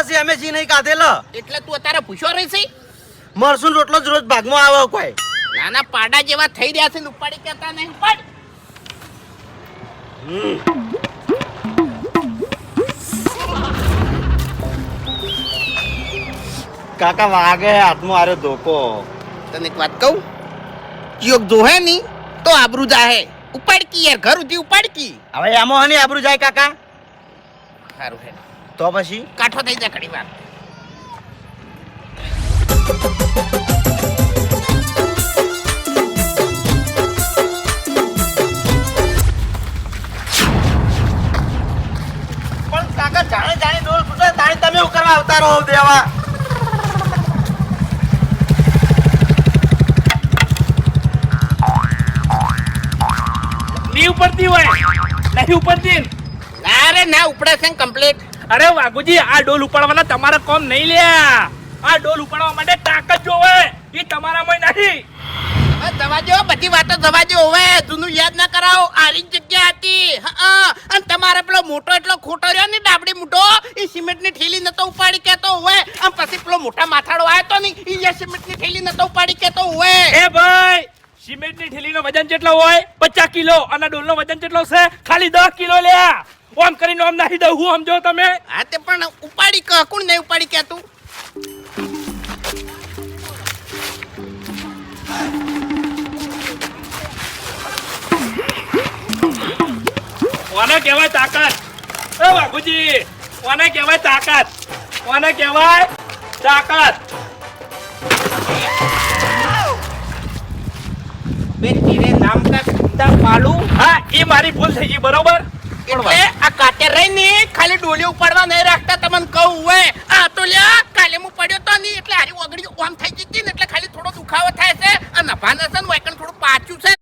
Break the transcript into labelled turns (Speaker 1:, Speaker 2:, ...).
Speaker 1: છે અમે જી નહીં કાઢેલો
Speaker 2: એટલે તું અત્યારે પૂછો રહી છે
Speaker 1: મરસું રોટલો જ રોજ ભાગમાં આવે કોઈ
Speaker 2: નાના પાડા જેવા થઈ રહ્યા છે ને ઉપાડી કહેતા નહીં ઉપાડ
Speaker 1: કાકા વાગે હાથમાં આરે ધોકો
Speaker 2: તને એક વાત કહું ચિયોક જોહે ની તો આબરૂ જાહે ઉપાડ કી યાર ઘર ઉધી ઉપાડ કી
Speaker 1: હવે આમાં હની આબરૂ જાય કાકા
Speaker 2: સારું હે
Speaker 1: તો પછી
Speaker 2: કાઠો થઈ જા ઘડી વાર
Speaker 1: પણ કાકા જાણે જાણે ડોલ ફૂટે તાણે તમે હું કરવા આવતા રહો દેવા
Speaker 3: ની ઉપરથી હોય નહીં ઉપરથી
Speaker 2: અરે ના ઉપડે છે કમ્પ્લીટ
Speaker 3: અરે વાઘુજી આ ડોલ ઉપાડવાના તમારા કોમ નહીં લ્યા આ ડોલ ઉપાડવા માટે તાકાત જોવે એ તમારામાં નહીં
Speaker 2: જવાજો બધી વાતો જવાજો હવે જૂનું યાદ ના કરાવો આરી જગ્યા હતી અને તમારે પેલો મોટો એટલો ખોટો રહ્યો ને ડાબડી મોટો એ સિમેન્ટ ની થેલી નતો ઉપાડી કેતો હોય અને પછી પેલો મોટા માથાડો આવ્યો તો નહીં એ સિમેન્ટ ની થેલી નતો ઉપાડી કેતો હોય
Speaker 3: એ ભાઈ સિમેન્ટ ની થેલીનો વજન કેટલો હોય 50 કિલો અને ડોલનો વજન કેટલો છે ખાલી 10 કિલો લ્યા ઓમ કરીને ઓમ નાખી દઉં હું સમજો તમે
Speaker 2: હા તે પણ ઉપાડી કોણ નહીં ઉપાડી કેતું
Speaker 3: કોને કહેવાય તાકાત એ વાઘુજી કોને કહેવાય તાકાત કોને કહેવાય તાકાત
Speaker 2: બે તેરે નામ કા કુત્તા પાલુ
Speaker 3: હા એ મારી ભૂલ થઈ ગઈ બરોબર
Speaker 2: એટલે આ કાટે રહીને ખાલી ડોલી ઉપાડવા નહીં રાખતા તમને કહું હોય આ તો લ્યા કાલે હું પડ્યો તો નહીં એટલે હારી ઓગળી ઓમ થઈ જતી ને એટલે ખાલી થોડો દુખાવો થાય છે અને નભાને છે ને એકણ થોડું પાછું છે